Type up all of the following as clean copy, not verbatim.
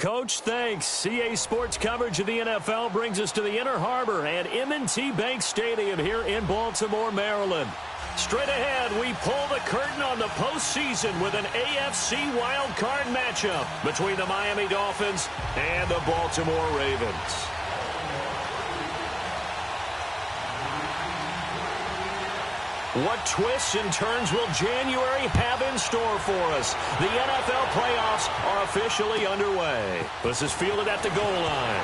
Coach. Thanks. CA Sports coverage of the NFL brings us to the Inner Harbor at M&T Bank Stadium here in Baltimore, Maryland. Straight ahead, we pull the curtain on the postseason with an AFC wildcard matchup between the Miami Dolphins and the Baltimore Ravens. What twists and turns will January have in store for us? The NFL playoffs are officially underway. This is fielded at the goal line.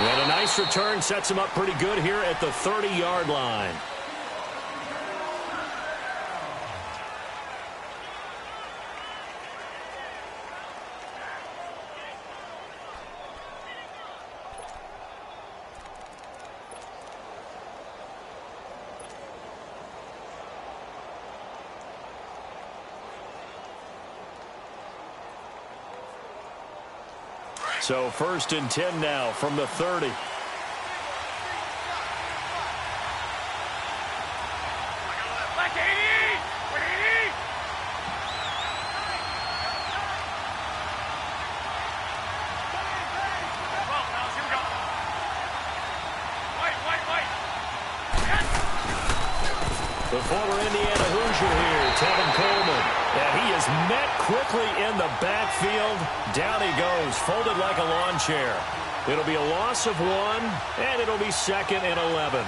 And a nice return sets him up pretty good here at the 30-yard line. So 1st and 10 now from the 30. The former Indiana Hoosier here, Tevin Coleman. And he is met quickly in the backfield. Down he goes, folded like a lawn chair. It'll be a loss of 1, and it'll be 2nd and 11.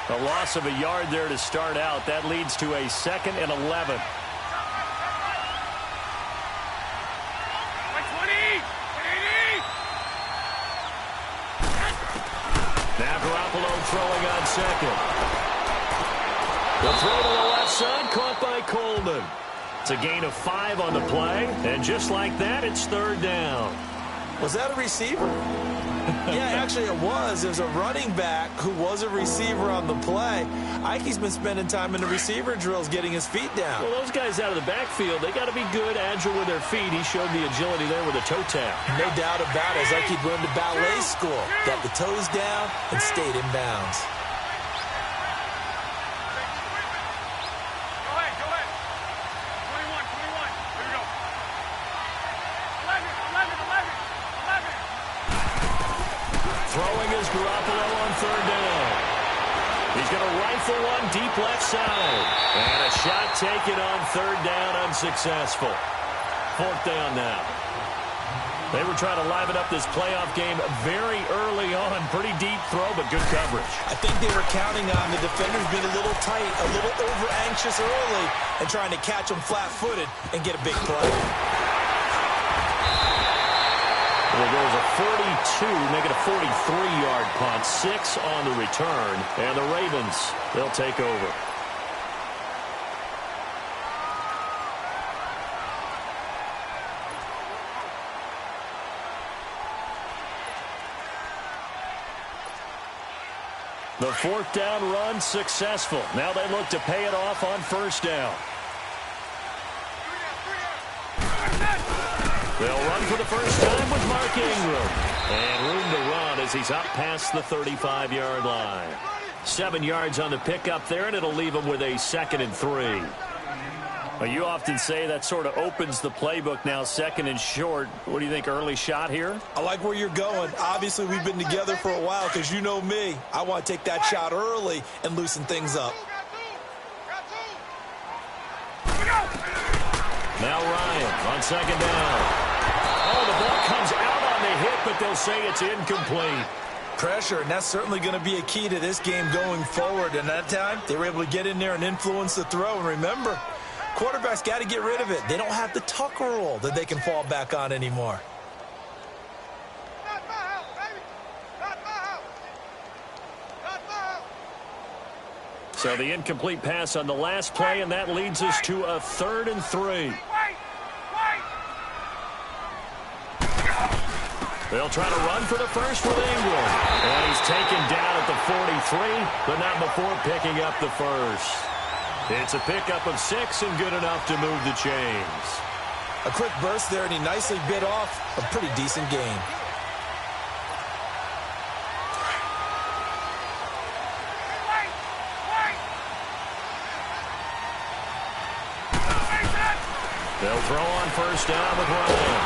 A loss of a yard there to start out. That leads to a 2nd and 11. Now Garoppolo throwing on 2nd. The throw to the left side, caught by Coleman. It's a gain of 5 on the play, and just like that, it's 3rd down. Was that a receiver? Yeah, actually it was. There's a running back who was a receiver on the play. Ikey's been spending time in the receiver drills getting his feet down. Well, those guys out of the backfield, they got to be good, agile with their feet. He showed the agility there with a toe tap. No doubt about it. It's like he'd learned to ballet school. Got the toes down and stayed in bounds. Throwing is Garoppolo on 3rd down. He's going to rifle one deep left side. And a shot taken on 3rd down, unsuccessful. 4th down now. They were trying to liven up this playoff game very early on. Pretty deep throw, but good coverage. I think they were counting on the defenders being a little tight, a little over-anxious early, and trying to catch them flat-footed and get a big play. Well, there's a 42, make it a 43-yard punt, 6 on the return, and the Ravens, they'll take over. The 4th down run successful. Now they look to pay it off on 1st down. They'll run for the first time with Mark Ingram. And room to run as he's up past the 35-yard line. 7 yards on the pickup there, and it'll leave him with a 2nd and 3. Well, you often say that sort of opens the playbook now, 2nd and short. What do you think, early shot here? I like where you're going. Obviously, we've been together for a while because you know me. I want to take that shot early and loosen things up. Now Ryan on 2nd down. Oh, the ball comes out on the hit, but they'll say it's incomplete. Pressure, and that's certainly going to be a key to this game going forward. And that time, they were able to get in there and influence the throw. And remember, quarterbacks got to get rid of it. They don't have the tuck rule that they can fall back on anymore. So the incomplete pass on the last play, and that leads us to a 3rd and 3. They'll try to run for the first with Ingram. And he's taken down at the 43, but not before picking up the first. It's a pickup of 6 and good enough to move the chains. A quick burst there, and he nicely bit off a pretty decent gain. They'll throw on first down with Ryan.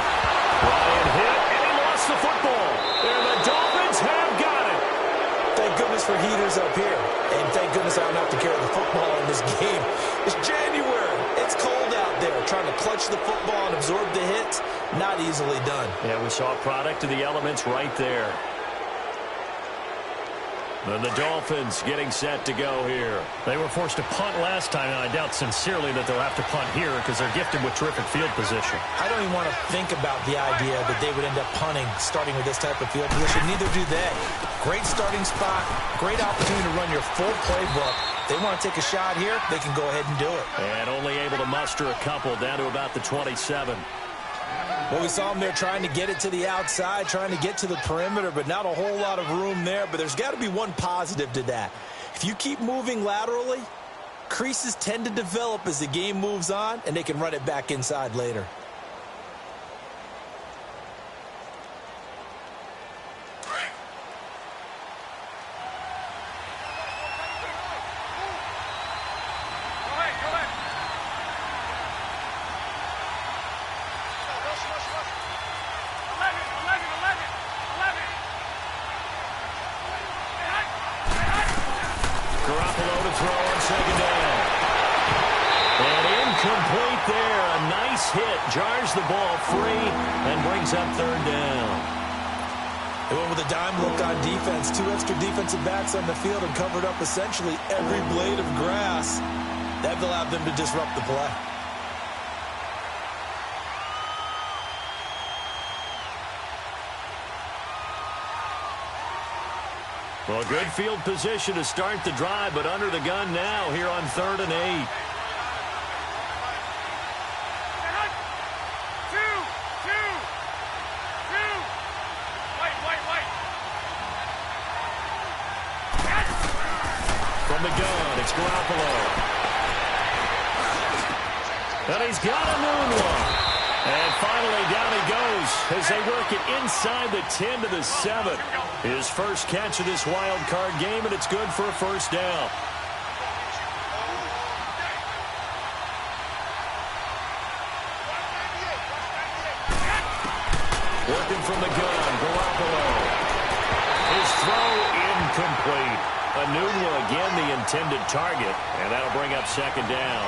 Ryan hit, and he lost the football. And the Dolphins have got it. Thank goodness for heaters up here. And thank goodness I don't have to carry the football in this game. It's January. It's cold out there. Trying to clutch the football and absorb the hits, not easily done. Yeah, we saw a product of the elements right there. And the Dolphins getting set to go here. They were forced to punt last time, and I doubt sincerely that they'll have to punt here because they're gifted with terrific field position. I don't even want to think about the idea that they would end up punting starting with this type of field position. Neither do they. Great starting spot, great opportunity to run your full playbook. They want to take a shot here, they can go ahead and do it. And only able to muster a couple down to about the 27. Well, we saw them there trying to get it to the outside, trying to get to the perimeter, but not a whole lot of room there. But there's got to be one positive to that. If you keep moving laterally, creases tend to develop as the game moves on, and they can run it back inside later. Jars the ball free and brings up third down. They went with a dime look on defense. 2 extra defensive backs on the field and covered up essentially every blade of grass. That allowed them to disrupt the play. Well, good field position to start the drive, but under the gun now here on 3rd and 8. From the gun, it's Garoppolo. And he's got a moonwalk. And finally down he goes as they work it inside the 10 to the 7. His first catch of this wild card game, and it's good for a first down. Working from the gun, Garoppolo. His throw incomplete. Anunwa again the intended target, and that'll bring up second down.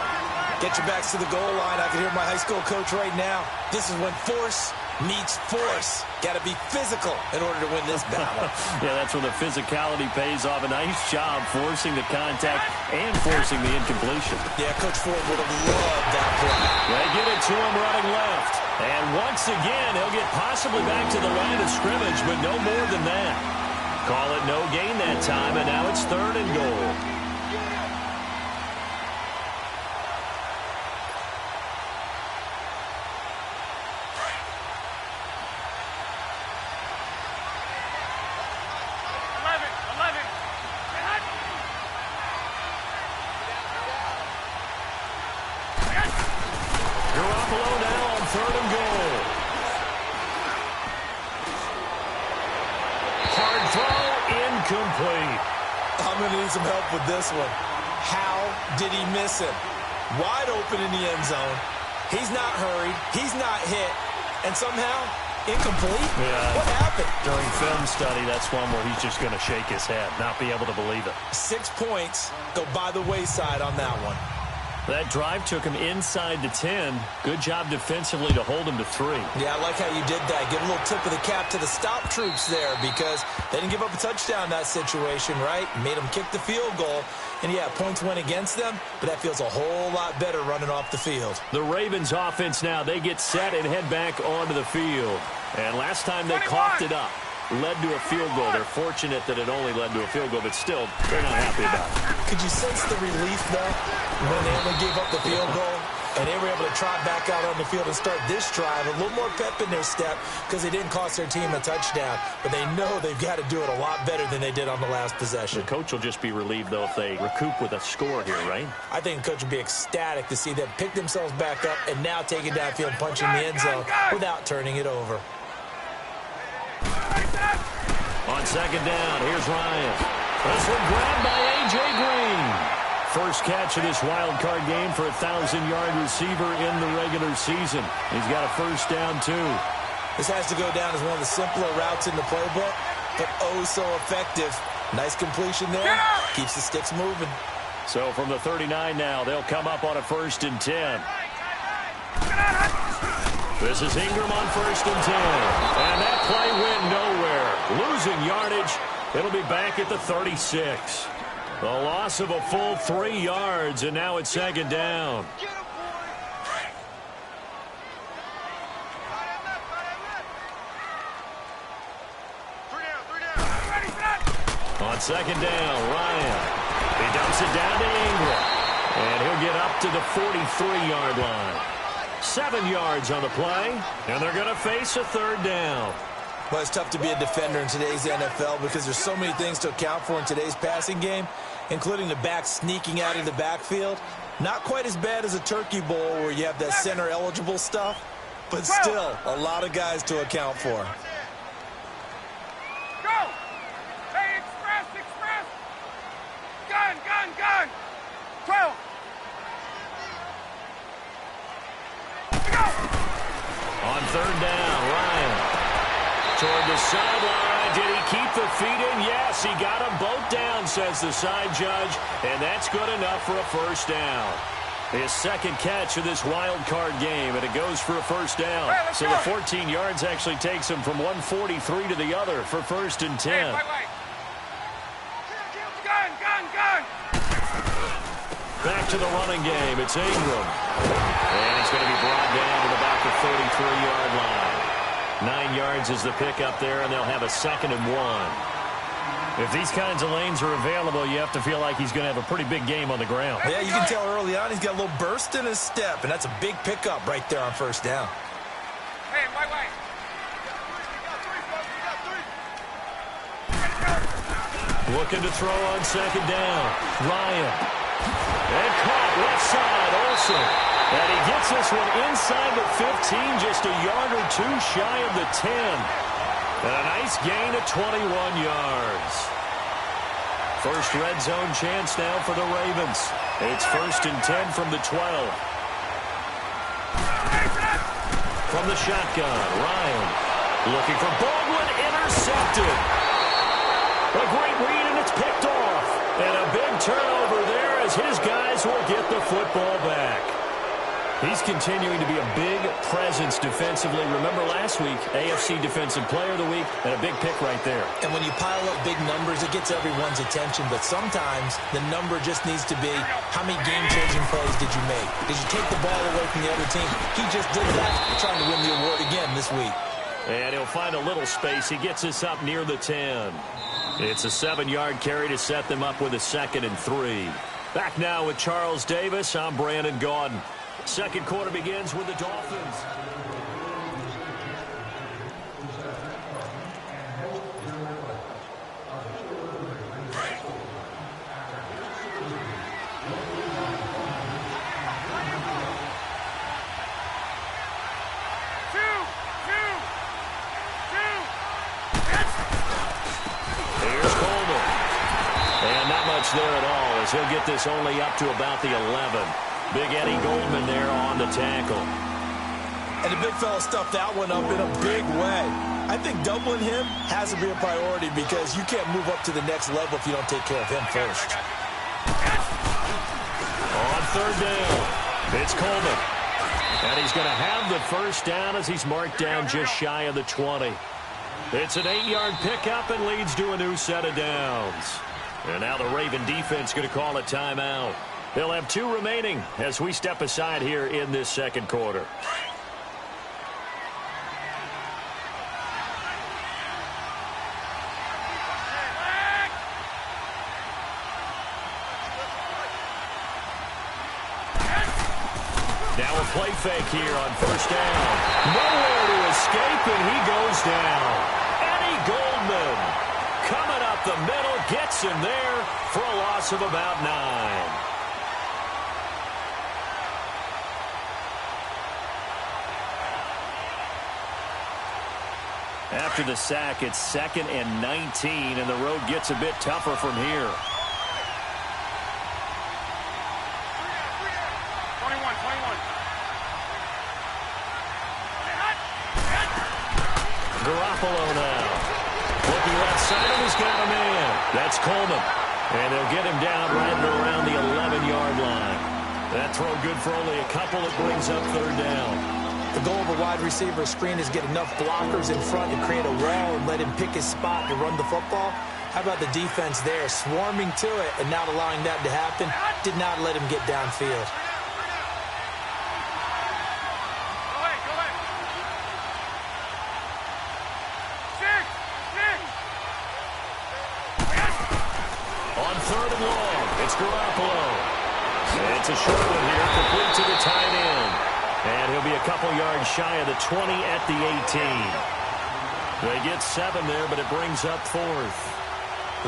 Get your backs to the goal line. I can hear my high school coach right now. This is when force meets force. Got to be physical in order to win this battle. Yeah, that's where the physicality pays off. A nice job forcing the contact and forcing the incompletion. Yeah, Coach Ford would have loved that play. They get it to him running left. And once again, he'll get possibly back to the line of scrimmage, but no more than that. Call it no gain that time, and now it's 3rd and goal. Garoppolo now on 3rd and goal. Hard throw, incomplete. I'm going to need some help with this one. How did he miss him? Wide open in the end zone. He's not hurried. He's not hit. And somehow, incomplete? Yeah. What happened? During film study, that's one where he's just going to shake his head, not be able to believe it. 6 points go by the wayside on that one. That drive took him inside the 10. Good job defensively to hold him to 3. Yeah, I like how you did that. Give a little tip of the cap to the stop troops there because they didn't give up a touchdown in that situation, right? Made them kick the field goal. And, yeah, points went against them, but that feels a whole lot better running off the field. The Ravens offense now, they get set and head back onto the field. And last time they coughed it up, led to a field goal. They're fortunate that it only led to a field goal, but still, they're not happy about it. Could you sense the relief, though, when they only gave up the field goal and they were able to trot back out on the field and start this drive? A little more pep in their step because they didn't cost their team a touchdown, but they know they've got to do it a lot better than they did on the last possession. The coach will just be relieved, though, if they recoup with a score here, right? I think the coach would be ecstatic to see them pick themselves back up and now take it downfield and punch in the end zone without turning it over. On second down, here's Ryan. This one grabbed by A.J. Green. First catch of this wild card game for a 1,000-yard receiver in the regular season. He's got a first down, too. This has to go down as one of the simpler routes in the playbook, but oh so effective. Nice completion there. Keeps the sticks moving. So from the 39 now, they'll come up on a 1st and 10. This is Ingram on 1st and 10. And that play went nowhere. Losing yardage. It'll be back at the 36. The loss of a full 3 yards, and now it's 2nd down. On 2nd down, Ryan. He dumps it down to Ingram. And he'll get up to the 43-yard line. 7 yards on the play, and they're going to face a 3rd down. Well, it's tough to be a defender in today's NFL because there's so many things to account for in today's passing game, including the back sneaking out of the backfield. Not quite as bad as a turkey bowl where you have that center-eligible stuff, but still a lot of guys to account for. Go! Hey, express! Gun! 12! On 3rd down, Ryan. Toward the sideline. Did he keep the feet in? Yes, he got them both down, says the side judge, and that's good enough for a 1st down. His 2nd catch of this wild card game, and it goes for a 1st down. Hey, so the 14 yards actually takes him from 143 to the other for 1st and 10. Hey, wait. Gun! Back to the running game. It's Ingram. And he's going to be brought down to about the 33-yard line. 9 yards is the pickup there, and they'll have a 2nd and 1. If these kinds of lanes are available, you have to feel like he's going to have a pretty big game on the ground. Yeah, you can tell early on he's got a little burst in his step, and that's a big pickup right there on 1st down. Hey, wait. Looking to throw on 2nd down. Ryan. And caught left side, Olsen. And he gets this one inside the 15, just a yard or 2 shy of the 10. And a nice gain of 21 yards. First red zone chance now for the Ravens. It's 1st and 10 from the 12. From the shotgun, Ryan looking for Baldwin, intercepted. A great read, and it's picked off. And a big turnover there as his guys will get the football back. He's continuing to be a big presence defensively. Remember last week, AFC Defensive Player of the Week, and a big pick right there. And when you pile up big numbers, it gets everyone's attention. But sometimes the number just needs to be, how many game-changing plays did you make? Did you take the ball away from the other team? He just did that, trying to win the award again this week. And he'll find a little space. He gets us up near the 10. It's a 7-yard carry to set them up with a 2nd and 3. Back now with Charles Davis. I'm Brandon Gaudin. Second quarter begins with the Dolphins. Here's Coleman. And not much there at all as he'll get this only up to about the 11. Big Eddie Goldman there on the tackle. And the big fella stuffed that one up in a big way. I think doubling him has to be a priority because you can't move up to the next level if you don't take care of him first. On 3rd down, it's Coleman. And he's going to have the 1st down as he's marked down just shy of the 20. It's an 8-yard pickup and leads to a new set of downs. And now the Raven defense going to call a timeout. They'll have 2 remaining as we step aside here in this second quarter. Now a play fake here on 1st down. Nowhere to escape, and he goes down. Eddie Goldman coming up the middle, gets him there for a loss of about 9. After the sack, it's 2nd and 19, and the road gets a bit tougher from here. Garoppolo now. Looking left side, and he's got a man. That's Coleman. And they'll get him down right around the 11-yard line. That throw good for only a couple. It brings up third down. The goal of a wide receiver screen is get enough blockers in front to create a wall and let him pick his spot to run the football. How about the defense there, swarming to it and not allowing that to happen? Did not let him get downfield. On third and long, it's Garoppolo. And it's a short one here, complete to the tight end. And he'll be a couple yards shy of the 20 at the 18. They get 7 there, but it brings up fourth.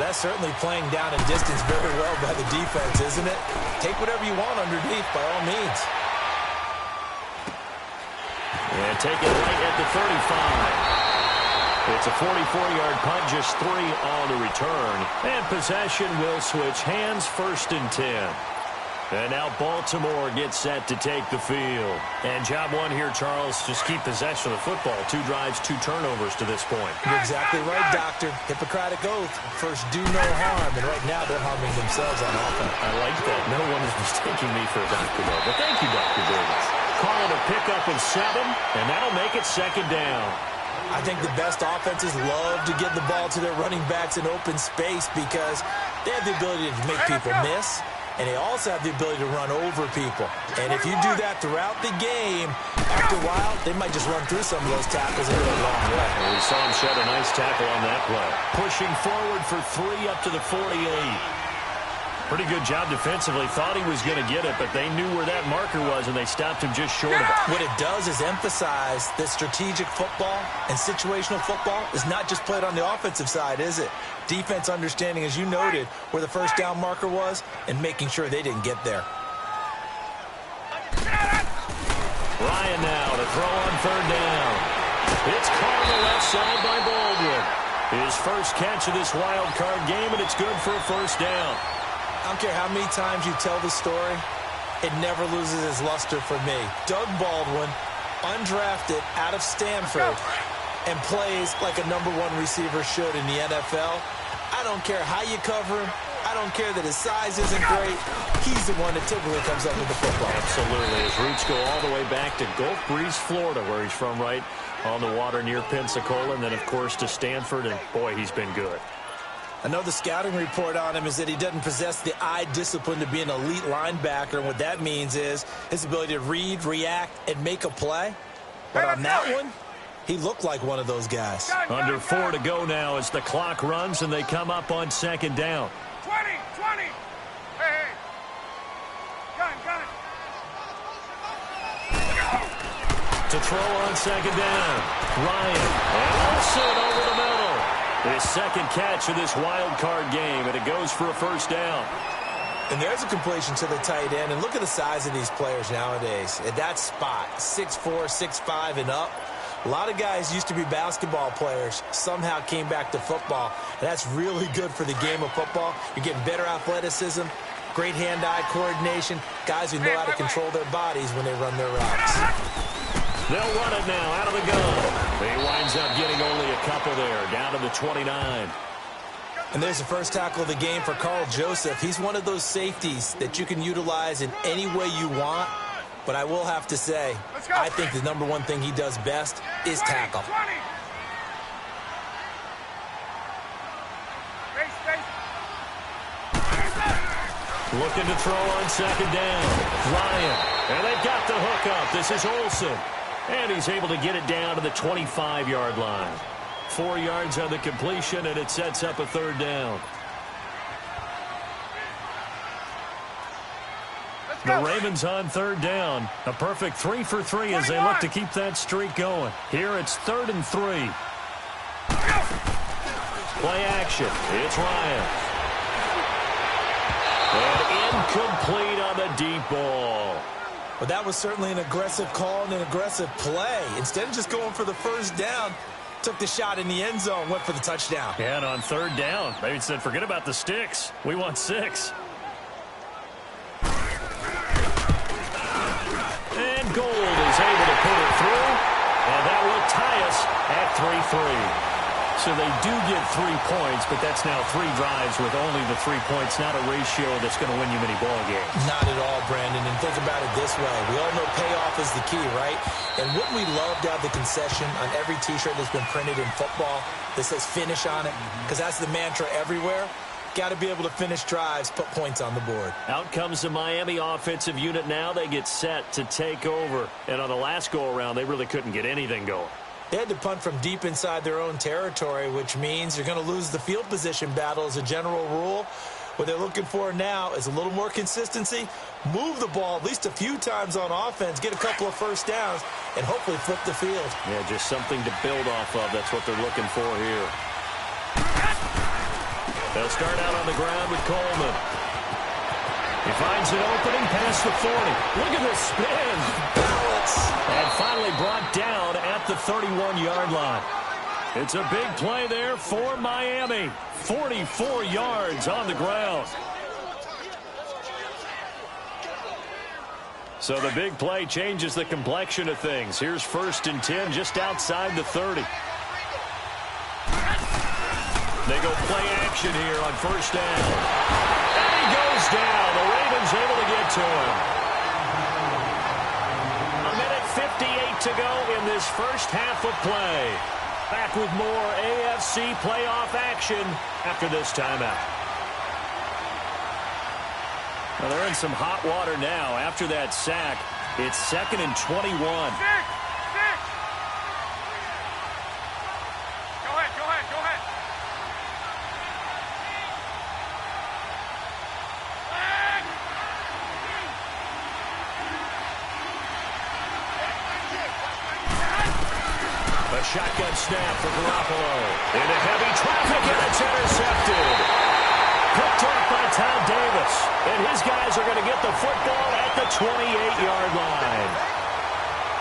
That's certainly playing down and distance very well by the defense, isn't it? Take whatever you want underneath, by all means. And take it right at the 35. It's a 44-yard punt, just 3 on the return. And possession will switch hands, first and 10. And now Baltimore gets set to take the field. And job one here, Charles, just keep possession of the football. 2 drives, 2 turnovers to this point. You're exactly right, Doctor. Hippocratic oath. First, do no harm. And right now, they're harming themselves on offense. I like that. No one is mistaking me for a doctor, though. But thank you, Dr. Davis. Call it a pickup of 7, and that'll make it second down. I think the best offenses love to get the ball to their running backs in open space because they have the ability to make people miss, and they also have the ability to run over people. And if you do that throughout the game, after a while, they might just run through some of those tackles and go a long way. And we saw him shed a nice tackle on that play. Pushing forward for 3 up to the 48. Pretty good job defensively. Thought he was going to get it, but they knew where that marker was, and they stopped him just short of it. What it does is emphasize that strategic football and situational football is not just played on the offensive side, is it? Defense understanding, as you noted, where the first down marker was and making sure they didn't get there. Ryan now to throw on third down. It's caught on the left side by Baldwin. His first catch of this wild card game, and it's good for a first down. I don't care how many times you tell the story, it never loses its luster for me. Doug Baldwin, undrafted out of Stanford, and plays like a #1 receiver should in the NFL. I don't care how you cover him. I don't care that his size isn't great. He's the one that typically comes up with the football. Absolutely. His roots go all the way back to Gulf Breeze, Florida, where he's from, right on the water near Pensacola, and then, of course, to Stanford, and, boy, he's been good. I know the scouting report on him is that he doesn't possess the eye discipline to be an elite linebacker. And what that means is his ability to read, react, and make a play. But on that one, he looked like one of those guys. Under 4 to go now as the clock runs and they come up on second down. 20. Hey. Gun. To throw on second down. Ryan. And Olsen over the middle. His second catch of this wild card game, and it goes for a first down. And there's a completion to the tight end. And look at the size of these players nowadays. At that spot, 6'4", 6'5", and up. A lot of guys used to be basketball players, somehow came back to football. And that's really good for the game of football. You're getting better athleticism, great hand-eye coordination, guys who know how to control their bodies when they run their routes. They'll run it now out of the gun. He winds up getting only a couple there, down to the 29. And there's the first tackle of the game for Carl Joseph. He's one of those safeties that you can utilize in any way you want. But I will have to say, I think the #1 thing he does best is tackle. 20. Looking to throw on second down. Ryan. And they've got the hook up. This is Olsen. And he's able to get it down to the 25-yard line. 4 yards on the completion, and it sets up a third down. The Ravens on third down. A perfect 3 for 3 as they look to keep that streak going. Here it's 3rd and 3. Play action. It's Ryan. And incomplete on the deep ball. But that was certainly an aggressive call and an aggressive play. Instead of just going for the first down, took the shot in the end zone, went for the touchdown. Yeah, and on third down, they said, forget about the sticks. We want 6. And Gold is able to put it through. And that will tie us at 3-3. So they do get 3 points, but that's now 3 drives with only the 3 points, not a ratio that's going to win you many ball games. Not at all, Brandon. And think about it this way. We all know payoff is the key, right? And wouldn't we love to have the concession on every T-shirt that's been printed in football that says finish on it? Because that's the mantra everywhere. Got to be able to finish drives, put points on the board. Out comes the Miami offensive unit now. They get set to take over. And on the last go-around, they really couldn't get anything going. They had to punt from deep inside their own territory, which means you're going to lose the field position battle as a general rule. What they're looking for now is a little more consistency, move the ball at least a few times on offense, get a couple of first downs, and hopefully flip the field. Yeah, just something to build off of. That's what they're looking for here. They'll start out on the ground with Coleman. He finds an opening past the 40. Look at this spin. And finally brought down at the 31-yard line. It's a big play there for Miami. 44 yards on the ground. So the big play changes the complexion of things. Here's 1st and 10 just outside the 30. They go play action here on 1st down. And he goes down. The Ravens able to get to him. 58 to go in this first half of play. Back with more AFC playoff action after this timeout. Well, they're in some hot water now. After that sack, it's 2nd and 21. Go ahead. A shotgun snap for Garoppolo. Into heavy traffic, and it's intercepted. Picked off by Tom Davis. And his guys are going to get the football at the 28-yard line.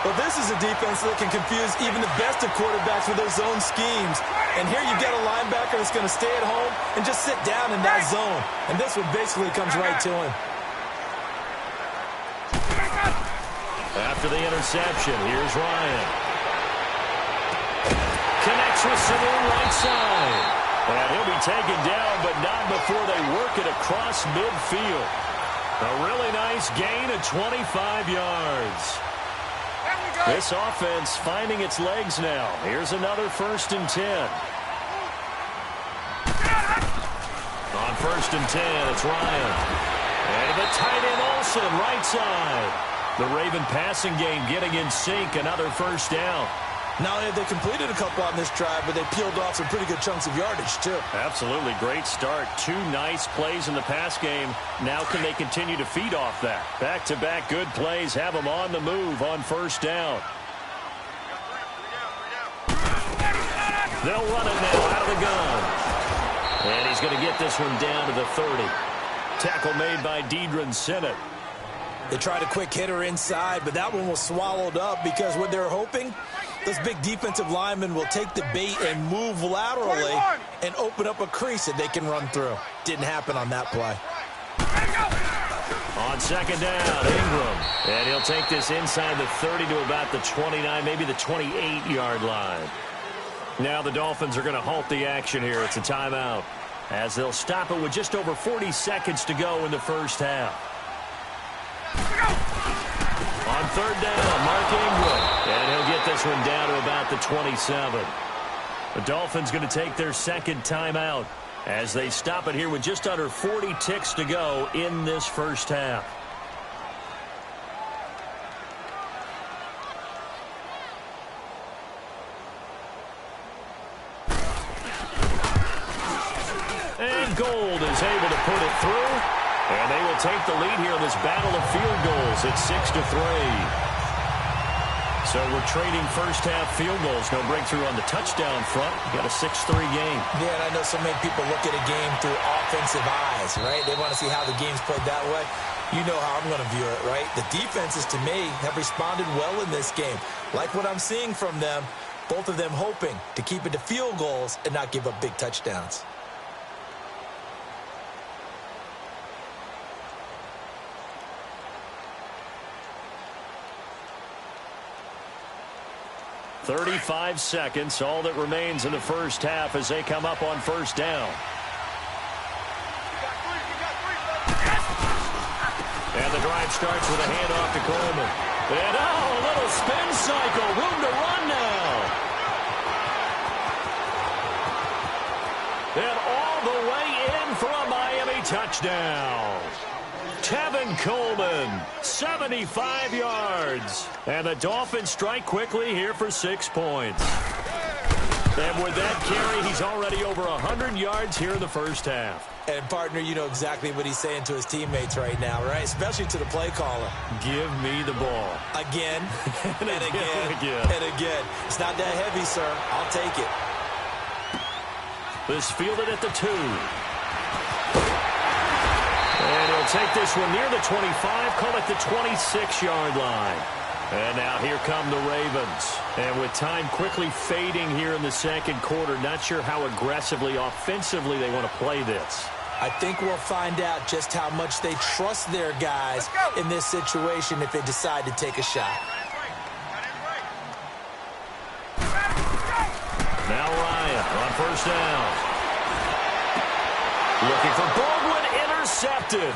Well, this is a defense that can confuse even the best of quarterbacks with their zone schemes. And here you've got a linebacker that's going to stay at home and just sit down in that zone. And this one basically comes right to him. After the interception, here's Ryan. Connects with Saloon right side. And he'll be taken down, but not before they work it across midfield. A really nice gain of 25 yards. This offense finding its legs now. Here's another 1st and 10. On 1st and 10, it's Ryan. And the tight end Olsen, right side. The Raven passing game getting in sync. Another 1st down. Not only have they completed a couple on this drive, but they peeled off some pretty good chunks of yardage, too. Absolutely. Great start. 2 nice plays in the pass game. Now can they continue to feed off that? Back-to-back good plays have them on the move on 1st down. They'll run it now out of the gun. And he's going to get this one down to the 30. Tackle made by Deidron Sinnott. They tried a quick hitter inside, but that one was swallowed up because what they're hoping, those big defensive linemen will take the bait and move laterally and open up a crease that they can run through. Didn't happen on that play. On 2nd down, Ingram. And he'll take this inside the 30 to about the 29, maybe the 28-yard line. Now the Dolphins are going to halt the action here. It's a timeout as they'll stop it with just over 40 seconds to go in the first half. On 3rd down, Mark Ingram. And he'll get this one down to about the 27. The Dolphins going to take their 2nd timeout as they stop it here with just under 40 ticks to go in this first half. And Gold is able to put it through. And they will take the lead here in this battle of field goals at 6-3. So we're trading first half field goals. No breakthrough on the touchdown front. Got a 6-3 game. Yeah, and I know so many people look at a game through offensive eyes, right? They want to see how the game's played that way. You know how I'm going to view it, right? The defenses, to me, have responded well in this game. Like what I'm seeing from them, both of them hoping to keep it to field goals and not give up big touchdowns. 35 seconds, all that remains in the first half as they come up on first down. And the drive starts with a handoff to Coleman. And a little spin cycle, room to run now. And all the way in for a Miami touchdown. Tevin Coleman, 75 yards. And the Dolphins strike quickly here for 6 points. And with that carry, he's already over 100 yards here in the first half. And, partner, you know exactly what he's saying to his teammates right now, right? Especially to the play caller. Give me the ball. Again, and again, and again. It's not that heavy, sir. I'll take it. This fielded at the 2. And he'll take this one near the 25, call it the 26-yard line. And now here come the Ravens. And with time quickly fading here in the second quarter, not sure how aggressively, offensively they want to play this. I think we'll find out just how much they trust their guys in this situation if they decide to take a shot. Now Ryan on first down. Looking for Baldwin, intercepted.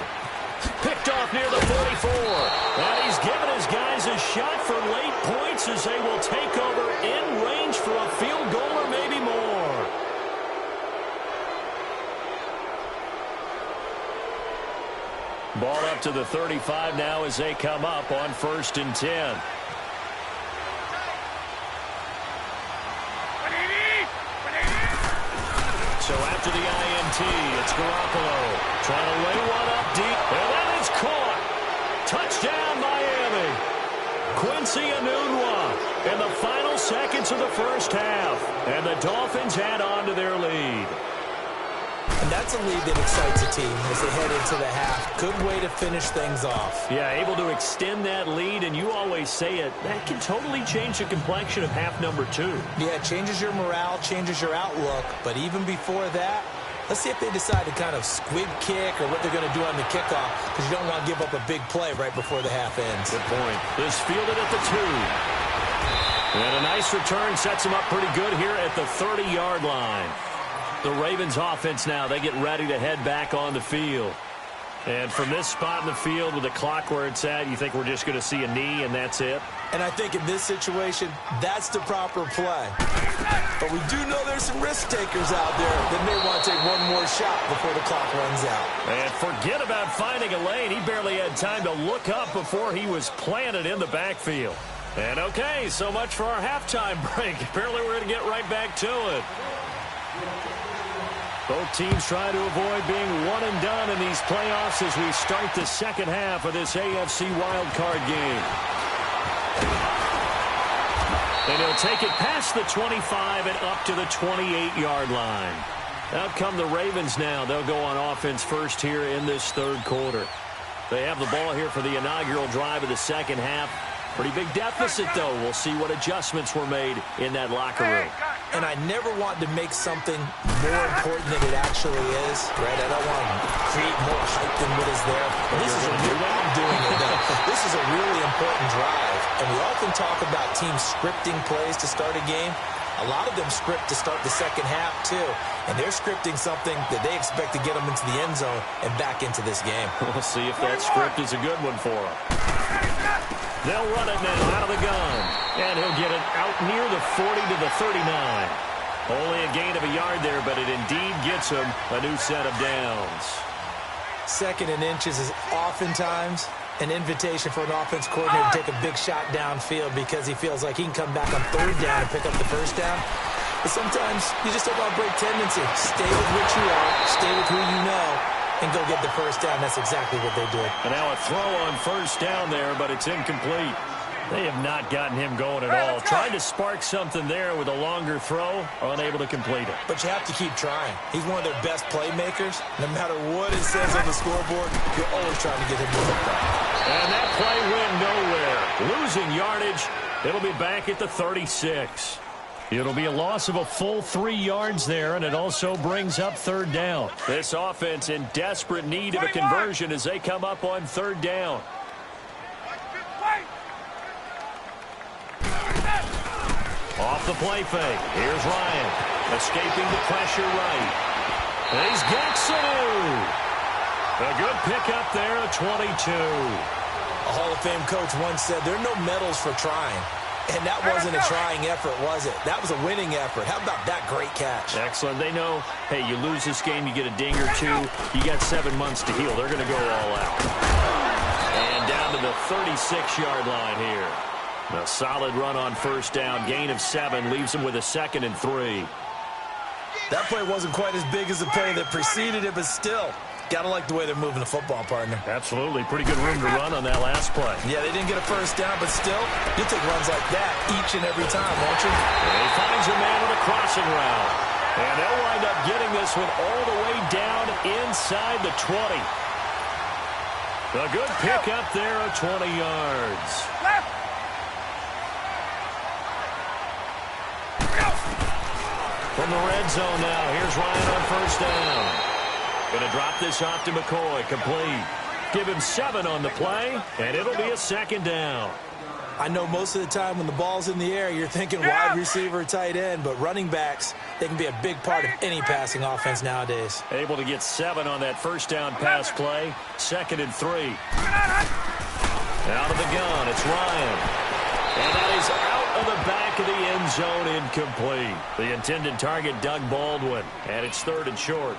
Picked off near the 44. And he's given his guys a shot for late points as they will take over in range for a field goal or maybe more. Ball up to the 35 now as they come up on 1st and 10. So after the INT, it's Garoppolo trying to lay one up deep, and that is caught. Touchdown, Miami. Quincy Enunwa in the final seconds of the first half, and the Dolphins add on to their lead. And that's a lead that excites a team as they head into the half. Good way to finish things off. Yeah, able to extend that lead, and you always say it, that can totally change the complexion of half number 2. Yeah, it changes your morale, changes your outlook. But even before that, let's see if they decide to kind of squib kick or what they're going to do on the kickoff, because you don't want to give up a big play right before the half ends. Good point. This fielded at the 2. And a nice return sets them up pretty good here at the 30-yard line. The Ravens offense now, they get ready to head back on the field. And from this spot in the field with the clock where it's at, you think we're just going to see a knee and that's it? And I think in this situation, that's the proper play. But we do know there's some risk takers out there that may want to take one more shot before the clock runs out. And forget about finding a lane. He barely had time to look up before he was planted in the backfield. And okay, so much for our halftime break. Apparently we're going to get right back to it. Both teams try to avoid being one and done in these playoffs as we start the second half of this AFC wildcard game. And he'll take it past the 25 and up to the 28-yard line. Out come the Ravens now. They'll go on offense first here in this third quarter. They have the ball here for the inaugural drive of the second half. Pretty big deficit, though. We'll see what adjustments were made in that locker room. And I never want to make something more important than it actually is, right? I don't want to create more hype than what is there. This is a really important drive. And we often talk about teams scripting plays to start a game. A lot of them script to start the second half, too. And they're scripting something that they expect to get them into the end zone and back into this game. We'll see if that script is a good one for them. They'll run it now out of the gun. And he'll get it out near the 40 to the 39. Only a gain of a yard there, but it indeed gets him a new set of downs. 2nd and inches is oftentimes an invitation for an offense coordinator to take a big shot downfield because he feels like he can come back on 3rd down and pick up the 1st down. But sometimes you just don't want to break tendency. Stay with what you are, stay with who you know, and go get the 1st down. That's exactly what they did. And now a throw on 1st down there, but it's incomplete. They have not gotten him going at all. Trying to spark something there with a longer throw, unable to complete it. But you have to keep trying. He's one of their best playmakers. No matter what it says on the scoreboard, you're always trying to get him moving back. And that play went nowhere. Losing yardage. It'll be back at the 36. It'll be a loss of a full 3 yards there, and it also brings up 3rd down. This offense in desperate need of a conversion as they come up on 3rd down. Off the play fake. Here's Ryan. Escaping the pressure right. And he's got Sanu. A good pickup there at 22. A Hall of Fame coach once said there are no medals for trying. And that wasn't a trying effort, was it? That was a winning effort. How about that great catch? Excellent. They know, hey, you lose this game, you get a ding or two. You got 7 months to heal. They're going to go all out. And down to the 36-yard line here. A solid run on first down. Gain of 7 leaves them with a 2nd and 3. That play wasn't quite as big as the play that preceded it, but still, gotta like the way they're moving the football, partner. Absolutely. Pretty good room to run on that last play. Yeah, they didn't get a first down, but still, you'll take runs like that each and every time, won't you? And he finds a man with a crossing route. And they'll wind up getting this one all the way down inside the 20. A good pickup there at 20 yards. Left. From the red zone now, here's Ryan on first down. Going to drop this off to McCoy, complete. Give him 7 on the play, and it'll be a 2nd down. I know most of the time when the ball's in the air, you're thinking wide receiver, tight end, but running backs, they can be a big part of any passing offense nowadays. Able to get 7 on that first down pass play, 2nd and 3. Out of the gun, it's Ryan. And that is out of the back of the end zone, incomplete. The intended target, Doug Baldwin, and it's 3rd and short.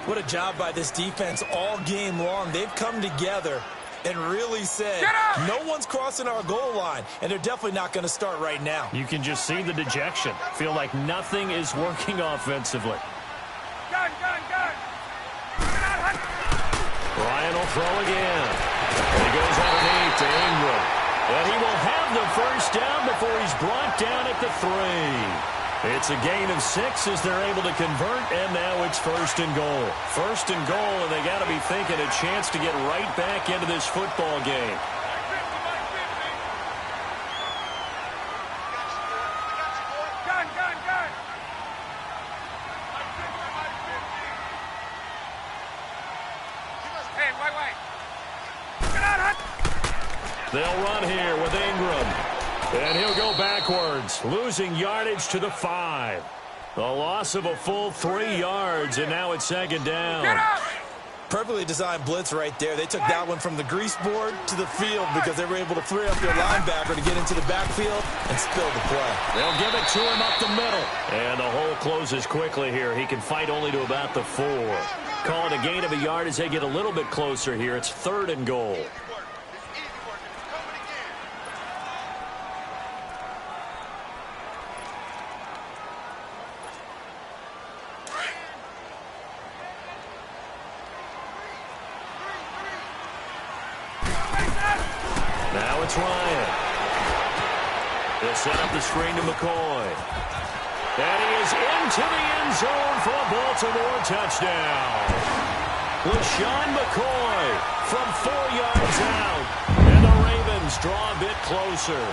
What a job by this defense all game long. They've come together and really said, no one's crossing our goal line, and they're definitely not going to start right now. You can just see the dejection. Feel like nothing is working offensively. Gun. Ryan will throw again. And he goes underneath to Ingram. And he will have the first down before he's brought down at the 3. It's a gain of 6 as they're able to convert, and now it's 1st and goal. 1st and goal, and they got to be thinking a chance to get right back into this football game. Gun. Hey, wait. They'll run here with Ingram. And he'll go backwards, losing yardage to the 5. A loss of a full 3 yards, and now it's 2nd down. Perfectly designed blitz right there. They took that one from the grease board to the field because they were able to free up their linebacker to get into the backfield and spill the play. They'll give it to him up the middle. And the hole closes quickly here. He can fight only to about the 4. Call it a gain of a yard as they get a little bit closer here. It's 3rd and goal. Now it's Ryan. They'll set up the screen to McCoy. And he is into the end zone for a Baltimore touchdown. LaShawn McCoy from 4 yards out. And the Ravens draw a bit closer.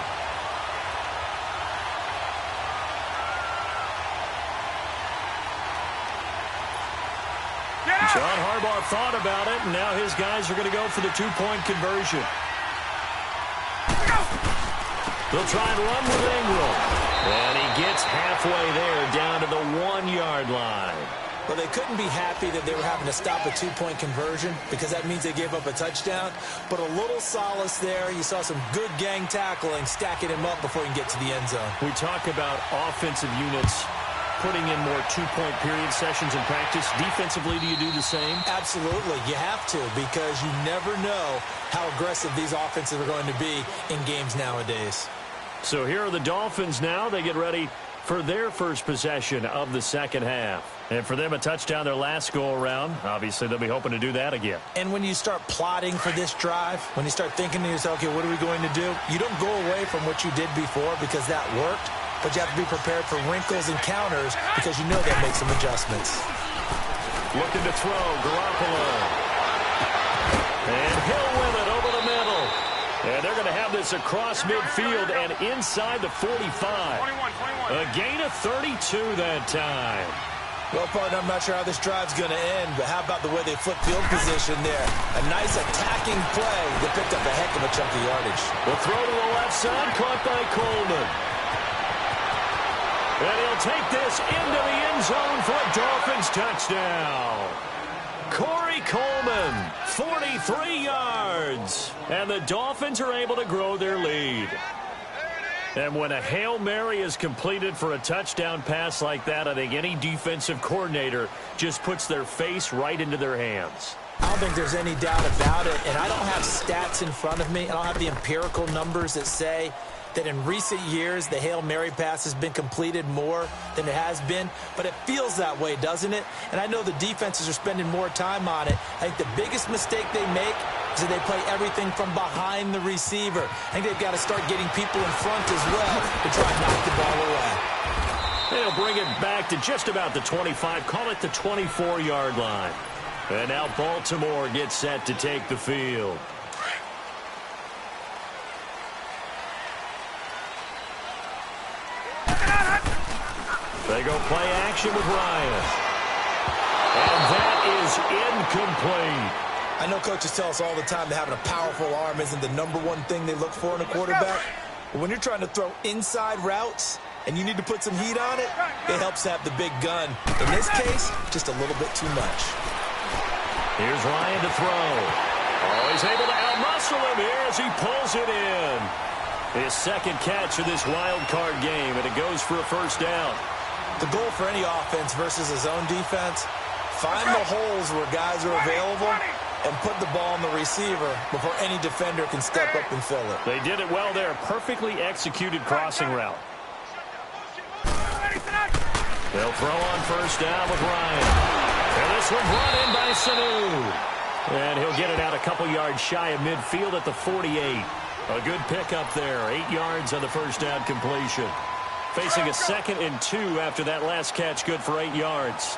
John Harbaugh thought about it, and now his guys are going to go for the 2-point conversion. They'll try and run with Ingram. And he gets halfway there down to the 1-yard line. Well, they couldn't be happy that they were having to stop a 2-point conversion because that means they gave up a touchdown. But a little solace there. You saw some good gang tackling, stacking him up before he can get to the end zone. We talk about offensive units putting in more 2-point period sessions in practice. Defensively, do you do the same? Absolutely. You have to because you never know how aggressive these offenses are going to be in games nowadays. So here are the Dolphins now. They get ready for their first possession of the second half. And for them, a touchdown their last go-around. Obviously, they'll be hoping to do that again. And when you start plotting for this drive, when you start thinking to yourself, okay, what are we going to do? You don't go away from what you did before because that worked, but you have to be prepared for wrinkles and counters because you know they'll make some adjustments. Looking to throw, Garoppolo. And Hill with it over the middle. And they're going to have this across midfield and inside the 45. 21. A gain of 32 that time. Well, partner, I'm not sure how this drive's going to end, but how about the way they flip field position there? A nice attacking play that picked up a heck of a chunk of yardage. The throw to the left side, caught by Coleman. will take this into the end zone for a Dolphins touchdown. Corey Coleman, 43 yards. And the Dolphins are able to grow their lead. And when a Hail Mary is completed for a touchdown pass like that, I think any defensive coordinator just puts their face right into their hands. I don't think there's any doubt about it, and I don't have stats in front of me. I don't have the empirical numbers that say that in recent years the Hail Mary pass has been completed more than it has been, but it feels that way, doesn't it? And I know the defenses are spending more time on it. I think the biggest mistake they make is that they play everything from behind the receiver. I think they've got to start getting people in front as well to try and knock the ball away. They'll bring it back to just about the 25, call it the 24-yard line. And now Baltimore gets set to take the field. They go play action with Ryan. And that is incomplete. I know coaches tell us all the time that having a powerful arm isn't the number one thing they look for in a quarterback. But when you're trying to throw inside routes and you need to put some heat on it, it helps to have the big gun. In this case, just a little bit too much. Here's Ryan to throw. Oh, he's able to outmuscle him here as he pulls it in. His second catch of this wild card game, and it goes for a first down. The goal for any offense versus a zone defense, find the holes where guys are available and put the ball on the receiver before any defender can step up and fill it. They did it well there. Perfectly executed crossing route. They'll throw on first down with Ryan. And this one brought in by Sanu. And he'll get it out a couple yards shy of midfield at the 48. A good pickup there. 8 yards on the first down completion. Facing a 2nd and 2 after that last catch, good for 8 yards.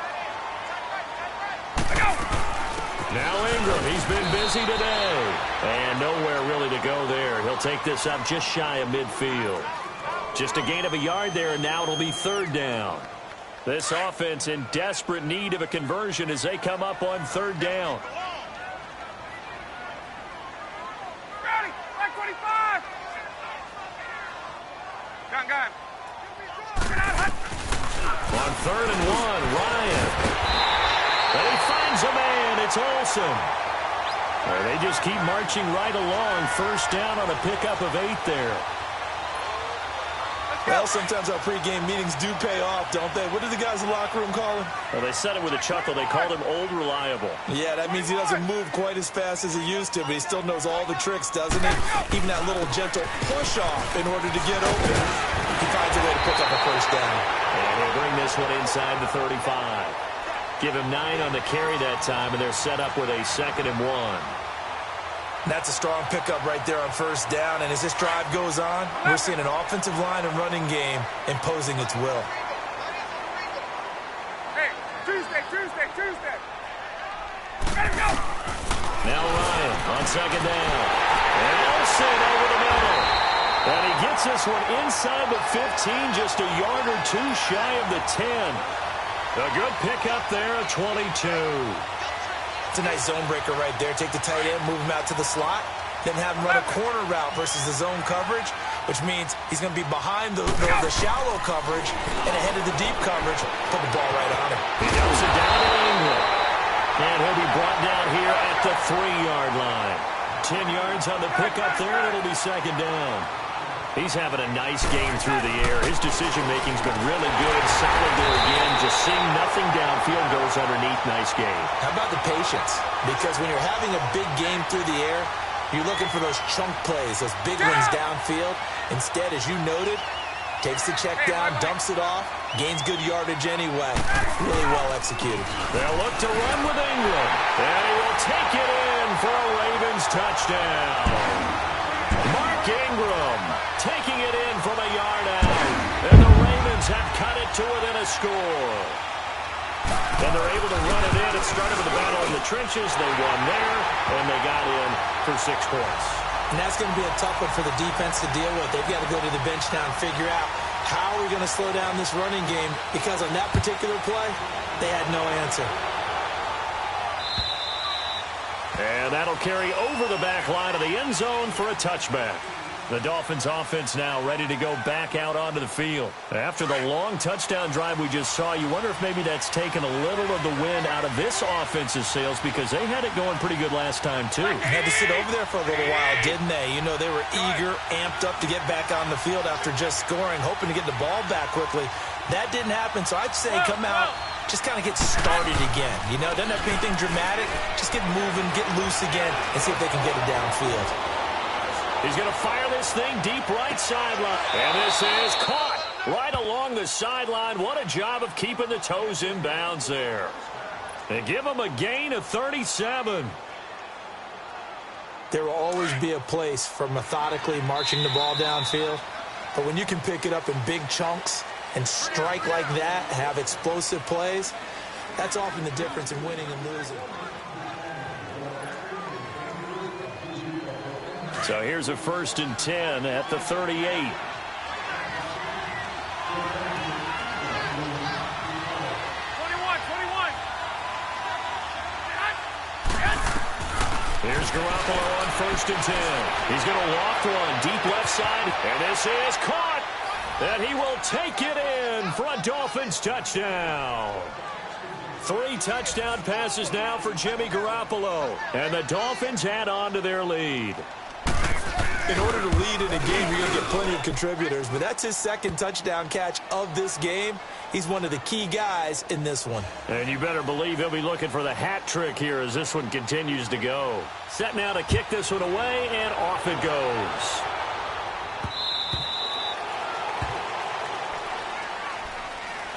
Now Ingram, he's been busy today. And nowhere really to go there. He'll take this up just shy of midfield. Just a gain of a yard there, and now it'll be 3rd down. This offense in desperate need of a conversion as they come up on 3rd down. Ready, 25. Gun. On 3rd and 1, Ryan. And he finds a man. It's Olsen. And they just keep marching right along. First down on a pickup of 8 there. Well, sometimes our pregame meetings do pay off, don't they? What do the guys in the locker room call him? Well, they said it with a chuckle. They called him Old Reliable. Yeah, that means he doesn't move quite as fast as he used to, but he still knows all the tricks, doesn't he? Even that little gentle push-off in order to get open. He finds a way to pick up a first down. And they'll bring this one inside the 35. Give him 9 on the carry that time, and they're set up with a 2nd and 1. That's a strong pickup right there on first down, and as this drive goes on, we're seeing an offensive line and running game imposing its will. Hey, Tuesday. Ready, go. Now Ryan on 2nd down. And Olsen over the middle. And he gets this one inside the 15, just a yard or 2 shy of the 10. A good pickup there at 22. It's a nice zone breaker right there. Take the tight end, move him out to the slot, then have him run a corner route versus the zone coverage, which means he's going to be behind the shallow coverage and ahead of the deep coverage. Put the ball right on him. He dumps it down to Ingram. And he'll be brought down here at the 3-yard line. 10 yards on the pickup there, and it'll be 2nd down. He's having a nice game through the air. His decision-making's been really good. Solid there again. Just seeing nothing downfield goes underneath. Nice game. How about the patience? Because when you're having a big game through the air, you're looking for those chunk plays, those big ones downfield. Instead, as you noted, takes the check down, dumps it off, gains good yardage anyway. Really well executed. They'll look to run with Ingram. And he will take it in for a Ravens touchdown. Mark Ingram taking it in from a yard out. And the Ravens have cut it to within a score. And they're able to run it in. It started with a battle in the trenches. They won there, and they got in for 6 points. And that's going to be a tough one for the defense to deal with. They've got to go to the bench now and figure out how are we going to slow down this running game, because on that particular play, they had no answer. And that'll carry over the back line of the end zone for a touchback. The Dolphins offense now ready to go back out onto the field. After the long touchdown drive we just saw, you wonder if maybe that's taken a little of the wind out of this offense's sails because they had it going pretty good last time too. Had to sit over there for a little while, didn't they? You know, they were eager, amped up to get back on the field after just scoring, hoping to get the ball back quickly. That didn't happen, so I'd say come out, just kind of get started again. You know, doesn't have to be anything dramatic. Just get moving, get loose again, and see if they can get it downfield. He's going to fire this thing deep right sideline. And this is caught right along the sideline. What a job of keeping the toes in bounds there. They give him a gain of 37. There will always be a place for methodically marching the ball downfield. But when you can pick it up in big chunks and strike like that, have explosive plays, that's often the difference in winning and losing. So here's a 1st and 10 at the 38. Here's Garoppolo on 1st and 10. He's going to loft one deep left side. And this is caught. And he will take it in for a Dolphins touchdown. 3 touchdown passes now for Jimmy Garoppolo. And the Dolphins add on to their lead. In order to lead in a game, you're going to get plenty of contributors, but that's his 2nd touchdown catch of this game. He's one of the key guys in this one. And you better believe he'll be looking for the hat trick here as this one continues to go. Set now to kick this one away, and off it goes.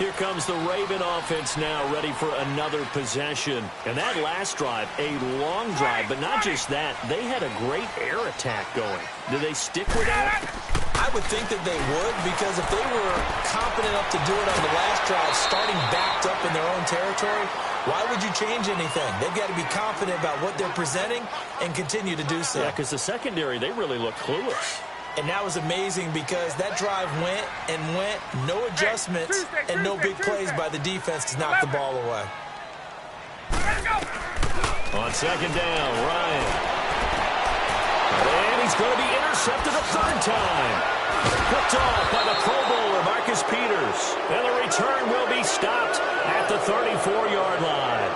Here comes the Raven offense now ready for another possession. And that last drive, a long drive, but not just that. They had a great air attack going. Do they stick with that? I would think that they would, because if they were confident enough to do it on the last drive, starting backed up in their own territory, why would you change anything? They've got to be confident about what they're presenting and continue to do so. Yeah, because the secondary, they really look clueless. And that was amazing because that drive went and went, no adjustments and no big plays by the defense to knock the ball away. On 2nd down, Ryan. And he's going to be intercepted a 3rd time. Picked off by the Pro Bowler, Marcus Peters. And the return will be stopped at the 34-yard line.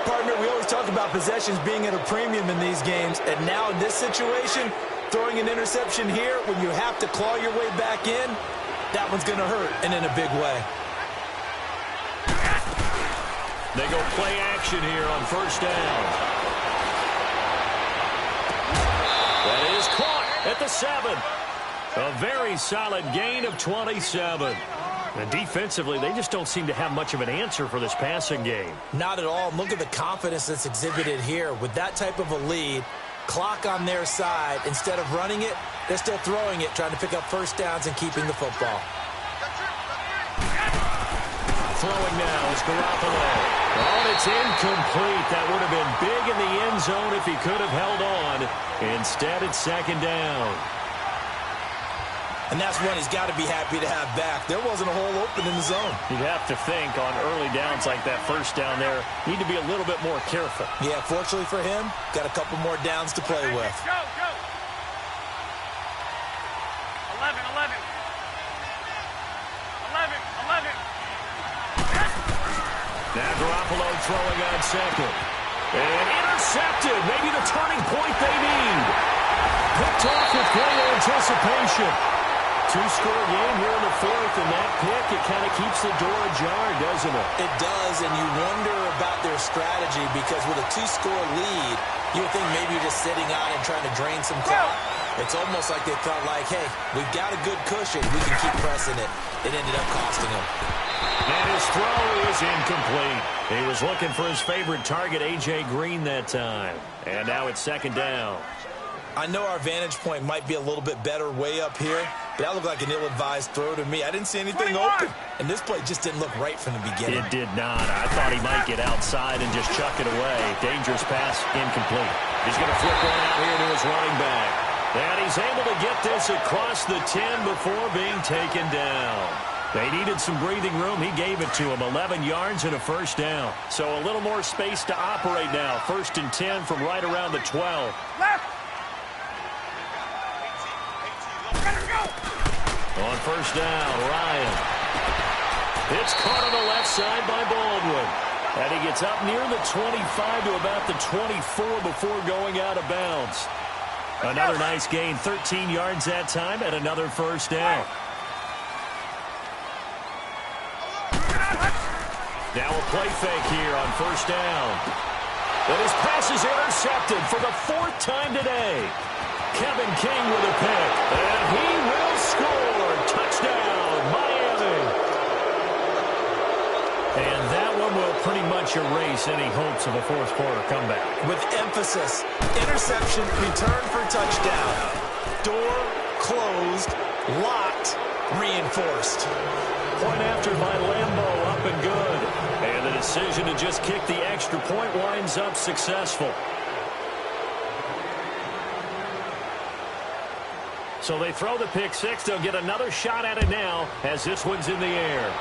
Partner, we always talk about possessions being at a premium in these games, and now in this situation, throwing an interception here when you have to claw your way back in, that one's going to hurt, and in a big way. They go play action here on 1st down. That is caught at the 7. A very solid gain of 27. And defensively, they just don't seem to have much of an answer for this passing game. Not at all. Look at the confidence that's exhibited here. With that type of a lead, clock on their side, instead of running it, they're still throwing it, trying to pick up 1st downs and keeping the football. Throwing now is Garoppolo. Oh, it's incomplete. That would have been big in the end zone if he could have held on. Instead, it's 2nd down. And that's one he's got to be happy to have back. There wasn't a hole open in the zone. You'd have to think on early downs like that 1st down there, need to be a little bit more careful. Yeah, fortunately for him, got a couple more downs to play with. Go, go. 11, 11. 11, 11. Now Garoppolo throwing on 2nd. And intercepted. Maybe the turning point they need. Picked off with great anticipation. 2-score game here in the 4th, and that pick, it kind of keeps the door ajar, doesn't it? It does, and you wonder about their strategy because with a 2-score lead, you would think maybe you're just sitting on and trying to drain some clock. It's almost like they felt like, hey, we've got a good cushion. We can keep pressing it. It ended up costing them. And his throw is incomplete. He was looking for his favorite target, A.J. Green, that time. And now it's 2nd down. I know our vantage point might be a little bit better way up here, but that looked like an ill-advised throw to me. I didn't see anything open, and this play just didn't look right from the beginning. It did not. I thought he might get outside and just chuck it away. Dangerous pass, incomplete. He's going to flip one out here to his running back. And he's able to get this across the 10 before being taken down. They needed some breathing room. He gave it to him. 11 yards and a 1st down. So a little more space to operate now. 1st and 10 from right around the 12. Left. On first down, Ryan. It's caught on the left side by Baldwin. And he gets up near the 25 to about the 24 before going out of bounds. Another nice gain, 13 yards that time, and another first down. Now a play fake here on first down. And his pass is intercepted for the 4th time today. Kevin King with a pick, and he will score. Touchdown, Miami. And that one will pretty much erase any hopes of a fourth quarter comeback. With emphasis, interception, return for touchdown. Door closed, locked, reinforced. Point after by Lambo, up and good. And the decision to just kick the extra point winds up successful. So they throw the pick six. They'll get another shot at it now as this one's in the air.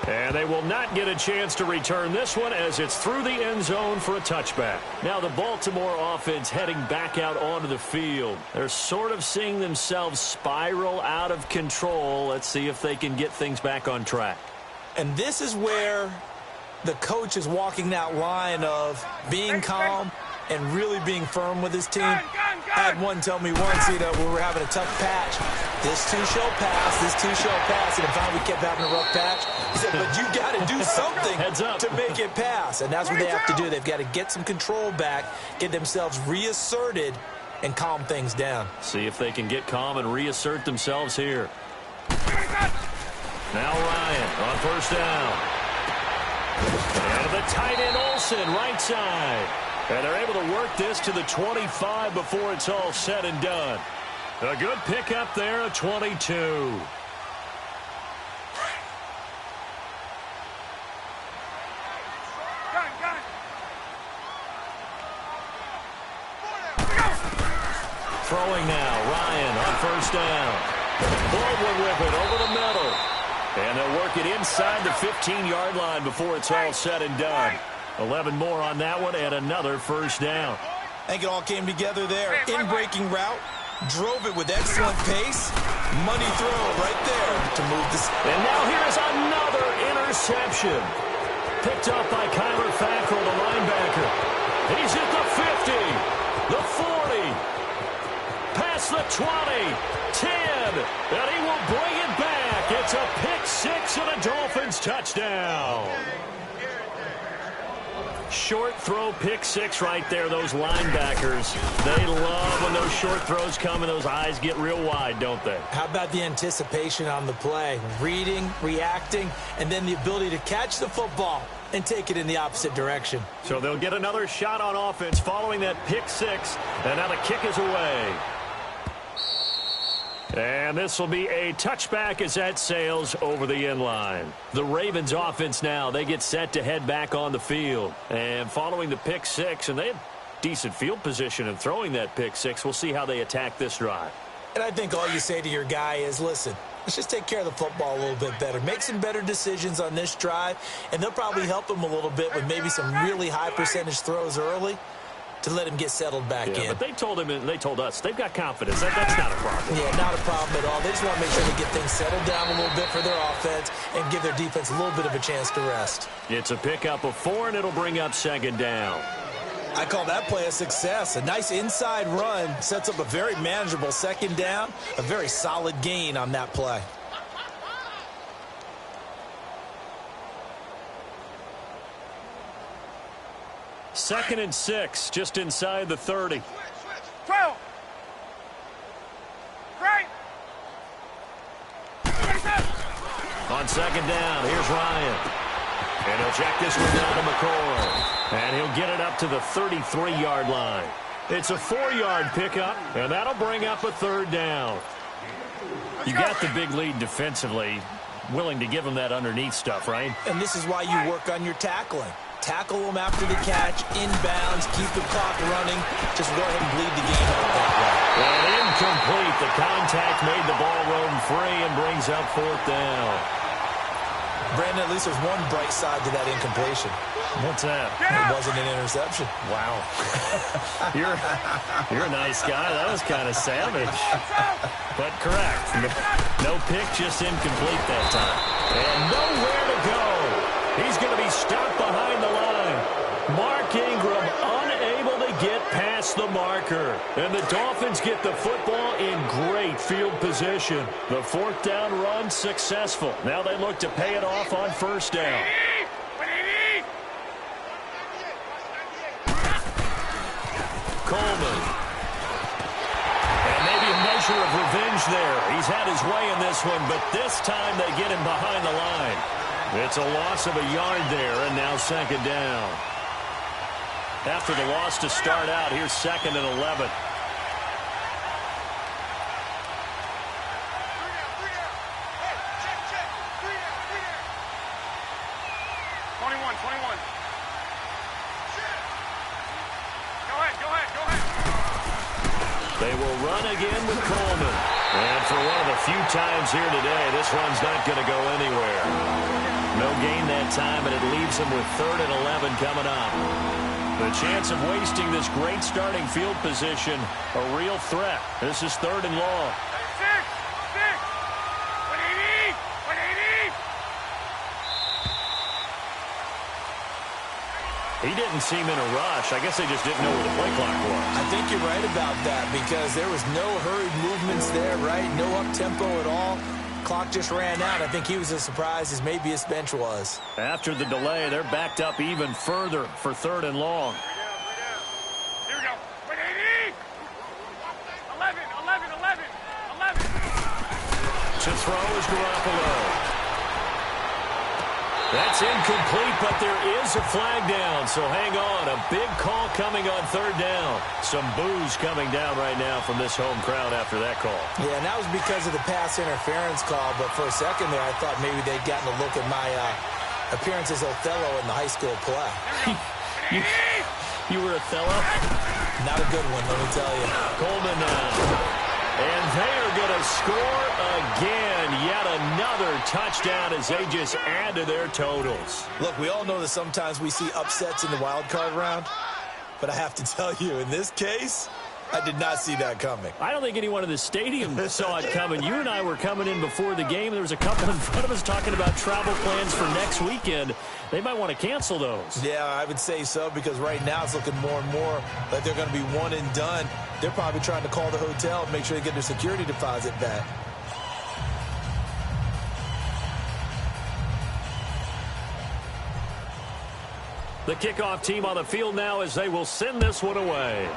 And they will not get a chance to return this one as it's through the end zone for a touchback. Now the Baltimore offense heading back out onto the field. They're sort of seeing themselves spiral out of control. Let's see if they can get things back on track. And this is where the coach is walking that line of being calm and really being firm with his team. I had one tell me once, we were having a tough patch. This too shall pass, this too shall pass. And finally we kept having a rough patch. He said, but you got to do something to make it pass. And that's what they have to do. They've got to get some control back, get themselves reasserted, and calm things down. See if they can get calm and reassert themselves here. Now Ryan on first down. And the tight end Olsen, right side. And they're able to work this to the 25 before it's all said and done. A good pickup there, a 22. Throwing now, Ryan on first down. Baldwin with it over the middle. And they'll work it inside the 15-yard line before it's all said and done. 11 more on that one and another first down. I think it all came together there. In-breaking route, drove it with excellent pace. Money throw right there to move this. And now here's another interception. Picked up by Kyler Fackrell, the linebacker. He's at the 50, the 40, past the 20, 10, and he will bring it back. It's a pick six and a Dolphins touchdown. Short throw pick six right there. Those linebackers, they love when those short throws come and those eyes get real wide, don't they? How about the anticipation on the play? Reading, reacting, and then the ability to catch the football and take it in the opposite direction. So they'll get another shot on offense following that pick six, and now the kick is away. And this will be a touchback as that sails over the end line. The Ravens offense now, they get set to head back on the field. And following the pick six, and they had decent field position in throwing that pick six. We'll see how they attack this drive. And I think all you say to your guy is, listen, let's just take care of the football a little bit better. Make some better decisions on this drive, and they'll probably help him a little bit with maybe some really high percentage throws early to let him get settled back in. But they told him and they told us they've got confidence. That's not a problem. Yeah, not a problem at all. They just want to make sure they get things settled down a little bit for their offense and give their defense a little bit of a chance to rest. It's a pickup of 4, and it'll bring up second down. I call that play a success. A nice inside run sets up a very manageable second down, a very solid gain on that play. Second and 6, just inside the 30. 12. Right. On second down, here's Ryan. And he'll check this one down to McCoy. And he'll get it up to the 33-yard line. It's a 4-yard pickup, and that'll bring up a third down. You got the big lead defensively, willing to give them that underneath stuff, right? And this is why you work on your tackling. Tackle them after the catch, inbounds, keep the clock running. Just go ahead and bleed the game out that way. And incomplete. The contact made the ball roam free and brings up fourth down. Brandon, at least there's one bright side to that incompletion. What's that? It wasn't an interception. Wow. You're a nice guy. That was kind of savage. But correct. No pick, just incomplete that time. And nowhere to go. He's going to be stopped behind the line. Mark Ingram unable to get past the marker. And the Dolphins get the football in great field position. The fourth down run successful. Now they look to pay it off on first down. Coleman. And maybe a measure of revenge there. He's had his way in this one, but this time they get him behind the line. It's a loss of a yard there, and now second down. After the loss to start out, here's 2nd and 11. They will run again with Coleman. And for one of the few times here today, this run's not going to go anywhere. No gain that time, and it leaves them with 3rd and 11 coming up. The chance of wasting this great starting field position, a real threat. This is 3rd and long. He didn't seem in a rush. I guess they just didn't know where the play clock was. I think you're right about that because there was no hurried movements there, right? No up-tempo at all. Clock just ran out. I think he was as surprised as maybe his bench was. After the delay, they're backed up even further for 3rd and long. Here we go. 11. To throw is Garoppolo. That's incomplete, but there is a flag down, so hang on. A big call coming on 3rd down. Some boos coming down right now from this home crowd after that call. Yeah, and that was because of the pass interference call, but for a second there, I thought maybe they'd gotten a look at my appearance as Othello in the high school play. You were Othello? Not a good one, let me tell you. Coleman now. And they are going to score again. Yet another touchdown as they just add to their totals. Look, we all know that sometimes we see upsets in the wild card round, but I have to tell you, in this case, I did not see that coming. I don't think anyone in the stadium saw it coming. You and I were coming in before the game. There was a couple in front of us talking about travel plans for next weekend. They might want to cancel those. Yeah, I would say so because right now it's looking more and more like they're going to be one and done. They're probably trying to call the hotel and make sure they get their security deposit back. The kickoff team on the field now as they will send this one away.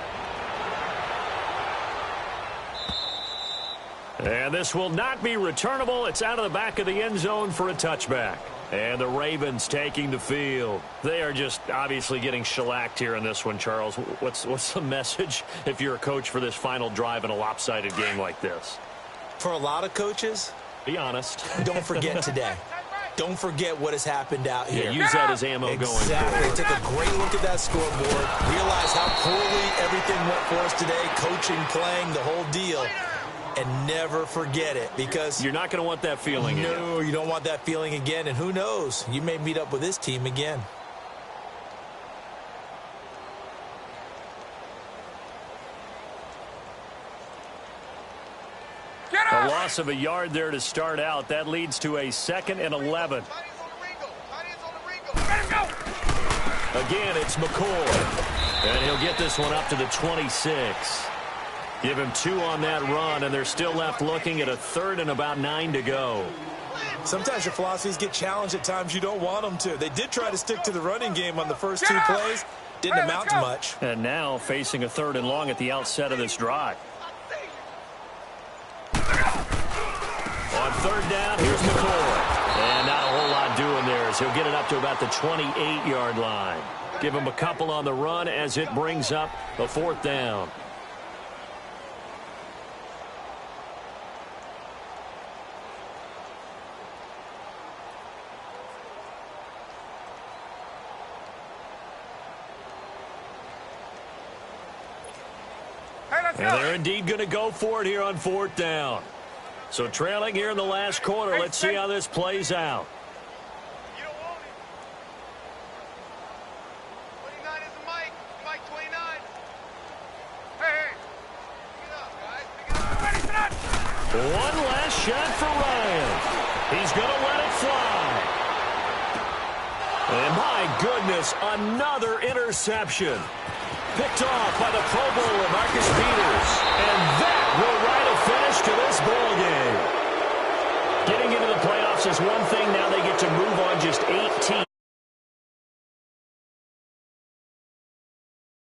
And this will not be returnable. It's out of the back of the end zone for a touchback. And the Ravens taking the field. They are just obviously getting shellacked here in this one, Charles. What's the message if you're a coach for this final drive in a lopsided game like this? For a lot of coaches, be honest. Don't forget today. Don't forget what has happened out here. Yeah, use that as ammo going forward. Exactly. Take a great look at that scoreboard. Realize how poorly everything went for us today. Coaching, playing, the whole deal. And never forget it because you're not going to want that feeling again. No, you don't want that feeling again. And who knows? You may meet up with this team again. A loss of a yard there to start out. That leads to a 2nd and 11. Again, it's McCoy. And he'll get this one up to the 26. Give him 2 on that run, and they're still left looking at a 3rd and about 9 to go. Sometimes your philosophies get challenged at times you don't want them to. They did try to stick to the running game on the first 2 plays. Didn't amount to much. And now facing a 3rd and long at the outset of this drive. On 3rd down, here's McCoy. And not a whole lot doing there as he'll get it up to about the 28-yard line. Give him a couple on the run as it brings up a 4th down. And they're indeed going to go for it here on 4th down. So trailing here in the last quarter. Let's see how this plays out. One last shot for Ryan. He's going to let it fly. And my goodness, another interception. Picked off by the Pro Bowler, Marcus Peters. And that will write a finish to this ball game. Getting into the playoffs is one thing. Now they get to move on just 8 teams.